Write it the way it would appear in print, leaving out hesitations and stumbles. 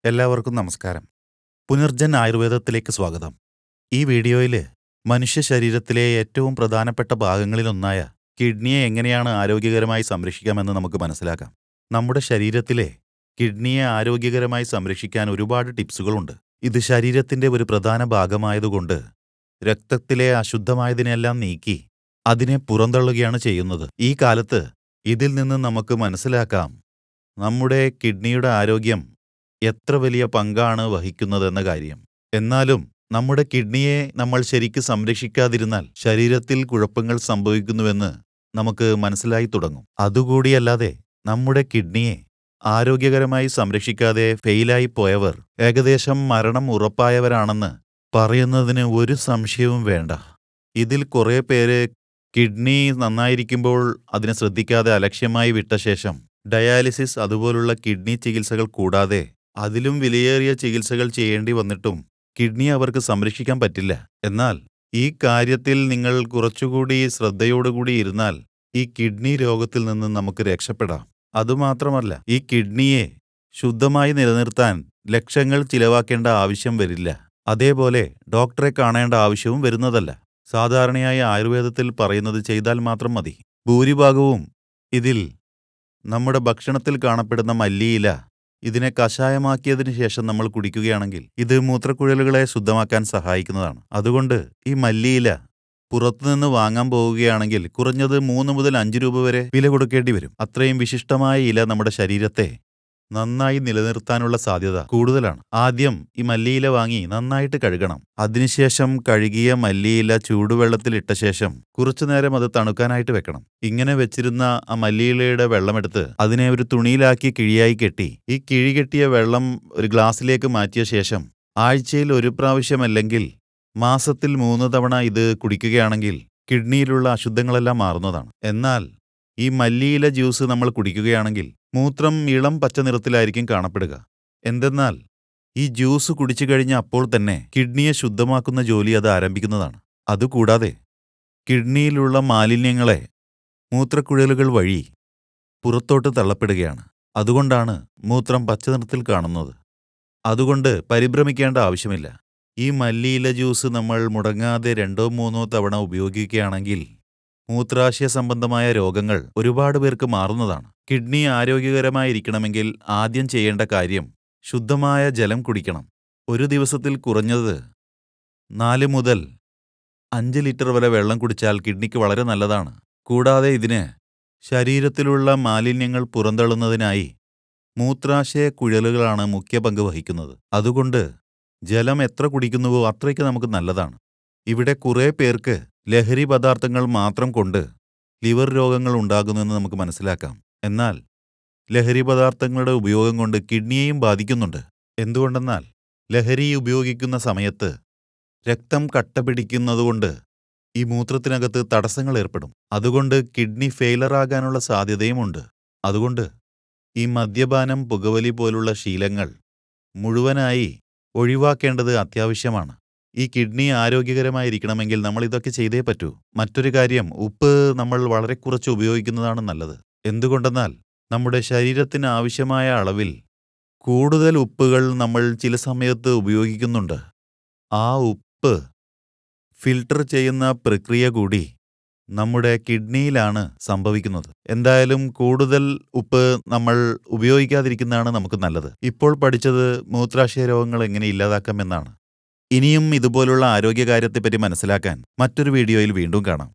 എല്ലാവർക്കും നമസ്കാരം. പുനർജൻ ആയുർവേദത്തിലേക്ക് സ്വാഗതം. ഈ വീഡിയോയിൽ മനുഷ്യ ശരീരത്തിലെ ഏറ്റവും പ്രധാനപ്പെട്ട ഭാഗങ്ങളിലൊന്നായ കിഡ്നിയെ എങ്ങനെയാണ് ആരോഗ്യകരമായി സംരക്ഷിക്കാമെന്ന് നമുക്ക് മനസ്സിലാക്കാം. നമ്മുടെ ശരീരത്തിലെ കിഡ്നിയെ ആരോഗ്യകരമായി സംരക്ഷിക്കാൻ ഒരുപാട് ടിപ്സുകളുണ്ട്. ഇത് ശരീരത്തിന്റെ ഒരു പ്രധാന ഭാഗമായതുകൊണ്ട് രക്തത്തിലെ അശുദ്ധമായതിനെല്ലാം നീക്കി അതിനെ പുറന്തള്ളുകയാണ് ചെയ്യുന്നത്. ഈ കാലത്ത് ഇതിൽ നിന്ന് നമുക്ക് മനസ്സിലാക്കാം നമ്മുടെ കിഡ്നിയുടെ ആരോഗ്യം എത്ര വലിയ പങ്കാണ് വഹിക്കുന്നതെന്ന കാര്യം. എന്നാലും നമ്മുടെ കിഡ്നിയെ നമ്മൾ ശരിക്ക് സംരക്ഷിക്കാതിരുന്നാൽ ശരീരത്തിൽ കുഴപ്പങ്ങൾ സംഭവിക്കുന്നുവെന്ന് നമുക്ക് മനസ്സിലായി തുടങ്ങും. അതുകൂടിയല്ലാതെ നമ്മുടെ കിഡ്നിയെ ആരോഗ്യകരമായി സംരക്ഷിക്കാതെ ഫെയിലായി പോയവർ ഏകദേശം മരണം ഉറപ്പായവരാണെന്ന് പറയുന്നതിന് ഒരു സംശയവും വേണ്ട. ഇതിൽ കുറേ പേര് കിഡ്നി നന്നായിരിക്കുമ്പോൾ അതിനെ ശ്രദ്ധിക്കാതെ അലക്ഷ്യമായി വിട്ട ശേഷം ഡയാലിസിസ് അതുപോലുള്ള കിഡ്നി ചികിത്സകൾ കൂടാതെ അതിലും വിലയേറിയ ചികിത്സകൾ ചെയ്യേണ്ടി വന്നിട്ടും കിഡ്നി അവർക്ക് സംരക്ഷിക്കാൻ പറ്റില്ല. എന്നാൽ ഈ കാര്യത്തിൽ നിങ്ങൾ കുറച്ചുകൂടി ശ്രദ്ധയോടുകൂടി ഇരുന്നാൽ ഈ കിഡ്നി രോഗത്തിൽ നിന്ന് നമുക്ക് രക്ഷപ്പെടാം. അതുമാത്രമല്ല, ഈ കിഡ്നിയെ ശുദ്ധമായി നിലനിർത്താൻ ലക്ഷങ്ങൾ ചിലവാക്കേണ്ട ആവശ്യം വരില്ല. അതേപോലെ ഡോക്ടറെ കാണേണ്ട ആവശ്യവും വരുന്നതല്ല. സാധാരണയായി ആയുർവേദത്തിൽ പറയുന്നത് ചെയ്താൽ മാത്രം മതി. ഭൂരിഭാഗവും ഇതിൽ നമ്മുടെ ഭക്ഷണത്തിൽ കാണപ്പെടുന്ന മല്ലിയില ഇതിനെ കഷായമാക്കിയതിനു ശേഷം നമ്മൾ കുടിക്കുകയാണെങ്കിൽ ഇത് മൂത്രക്കുഴലുകളെ ശുദ്ധമാക്കാൻ സഹായിക്കുന്നതാണ്. അതുകൊണ്ട് ഈ മല്ലിയില പുറത്തുനിന്ന് വാങ്ങാൻ പോവുകയാണെങ്കിൽ കുറഞ്ഞത് 3 മുതൽ 5 രൂപ വരെ വില കൊടുക്കേണ്ടി വരും. അത്രയും വിശിഷ്ടമായ ഇല നമ്മുടെ ശരീരത്തെ നന്നായി നിലനിർത്താനുള്ള സാധ്യത കൂടുതലാണ്. ആദ്യം ഈ മല്ലിയില വാങ്ങി നന്നായിട്ട് കഴുകണം. അതിനുശേഷം കഴുകിയ മല്ലിയില ചൂടുവെള്ളത്തിലിട്ട ശേഷം കുറച്ചുനേരം അത് തണുക്കാനായിട്ട് വെക്കണം. ഇങ്ങനെ വെച്ചിരുന്ന ആ മല്ലിയിലയുടെ വെള്ളമെടുത്ത് അതിനെ ഒരു തുണിയിലാക്കി കിഴിയായി കെട്ടി ഈ കിഴി കെട്ടിയ വെള്ളം ഒരു ഗ്ലാസ്സിലേക്ക് മാറ്റിയ ശേഷം ആഴ്ചയിൽ 1 പ്രാവശ്യം അല്ലെങ്കിൽ മാസത്തിൽ 3 തവണ ഇത് കുടിക്കുകയാണെങ്കിൽ കിഡ്നിയിലുള്ള അശുദ്ധങ്ങളെല്ലാം മാറുന്നതാണ്. എന്നാൽ ഈ മല്ലിയില ജ്യൂസ് നമ്മൾ കുടിക്കുകയാണെങ്കിൽ മൂത്രം ഇളം പച്ച നിറത്തിലായിരിക്കും കാണപ്പെടുക. എന്തെന്നാൽ ഈ ജ്യൂസ് കുടിച്ചു കഴിഞ്ഞ അപ്പോൾ തന്നെ കിഡ്നിയെ ശുദ്ധമാക്കുന്ന ജോലി അത് ആരംഭിക്കുന്നതാണ്. അതുകൂടാതെ കിഡ്നിയിലുള്ള മാലിന്യങ്ങളെ മൂത്രക്കുഴലുകൾ വഴി പുറത്തോട്ട് തള്ളപ്പെടുകയാണ്. അതുകൊണ്ടാണ് മൂത്രം പച്ച നിറത്തിൽ കാണുന്നത്. അതുകൊണ്ട് പരിഭ്രമിക്കേണ്ട ആവശ്യമില്ല. ഈ മല്ലിയില ജ്യൂസ് നമ്മൾ മുടങ്ങാതെ 2-3 തവണ ഉപയോഗിക്കുകയാണെങ്കിൽ മൂത്രാശയ സംബന്ധമായ രോഗങ്ങൾ ഒരുപാട് പേർക്ക് മാറുന്നതാണ്. കിഡ്നി ആരോഗ്യകരമായിരിക്കണമെങ്കിൽ ആദ്യം ചെയ്യേണ്ട കാര്യം ശുദ്ധമായ ജലം കുടിക്കണം. ഒരു ദിവസത്തിൽ കുറഞ്ഞത് 4 മുതൽ 5 ലിറ്റർ വരെ വെള്ളം കുടിച്ചാൽ കിഡ്നിക്ക് വളരെ നല്ലതാണ്. കൂടാതെ ഇതിന് ശരീരത്തിലുള്ള മാലിന്യങ്ങൾ പുറന്തള്ളുന്നതിനായി മൂത്രാശയ കുഴലുകളാണ് മുഖ്യ പങ്ക് വഹിക്കുന്നത്. അതുകൊണ്ട് ജലം എത്ര കുടിക്കുന്നുവോ അത്രയ്ക്ക് നമുക്ക് നല്ലതാണ്. ഇവിടെ കുറേ പേർക്ക് ലഹരി പദാർത്ഥങ്ങൾ മാത്രം കൊണ്ട് ലിവർ രോഗങ്ങൾ ഉണ്ടാകുന്നുവെന്ന് നമുക്ക് മനസ്സിലാക്കാം. എന്നാൽ ലഹരി പദാർത്ഥങ്ങളുടെ ഉപയോഗം കൊണ്ട് കിഡ്നിയെയും ബാധിക്കുന്നുണ്ട്. എന്തുകൊണ്ടെന്നാൽ ലഹരി ഉപയോഗിക്കുന്ന സമയത്ത് രക്തം കട്ട പിടിക്കുന്നതുകൊണ്ട് ഈ മൂത്രത്തിനകത്ത് തടസ്സങ്ങൾ ഏർപ്പെടും. അതുകൊണ്ട് കിഡ്നി ഫെയിലറാകാനുള്ള സാധ്യതയുമുണ്ട്. അതുകൊണ്ട് ഈ മദ്യപാനം, പുകവലി പോലുള്ള ശീലങ്ങൾ മുഴുവനായി ഒഴിവാക്കേണ്ടത് അത്യാവശ്യമാണ്. ഈ കിഡ്നി ആരോഗ്യകരമായിരിക്കണമെങ്കിൽ നമ്മൾ ഇതൊക്കെ ചെയ്തേ പറ്റൂ. മറ്റൊരു കാര്യം, ഉപ്പ് നമ്മൾ വളരെ കുറച്ച് ഉപയോഗിക്കുന്നതാണ് നല്ലത്. എന്തുകൊണ്ടെന്നാൽ നമ്മുടെ ശരീരത്തിന് ആവശ്യമായ അളവിൽ കൂടുതൽ ഉപ്പുകൾ നമ്മൾ ചില സമയത്ത് ഉപയോഗിക്കുന്നുണ്ട്. ആ ഉപ്പ് ഫിൽട്ടർ ചെയ്യുന്ന പ്രക്രിയ കൂടി നമ്മുടെ കിഡ്നിയിലാണ് സംഭവിക്കുന്നത്. എന്തായാലും കൂടുതൽ ഉപ്പ് നമ്മൾ ഉപയോഗിക്കാതിരിക്കുന്നതാണ് നമുക്ക് നല്ലത്. ഇപ്പോൾ പഠിച്ചത് മൂത്രാശയ രോഗങ്ങൾ എങ്ങനെ ഇല്ലാതാക്കാമെന്നാണ്. ഇനിയും ഇതുപോലുള്ള ആരോഗ്യകാര്യത്തെപ്പറ്റി മനസ്സിലാക്കാൻ മറ്റൊരു വീഡിയോയിൽ വീണ്ടും കാണാം.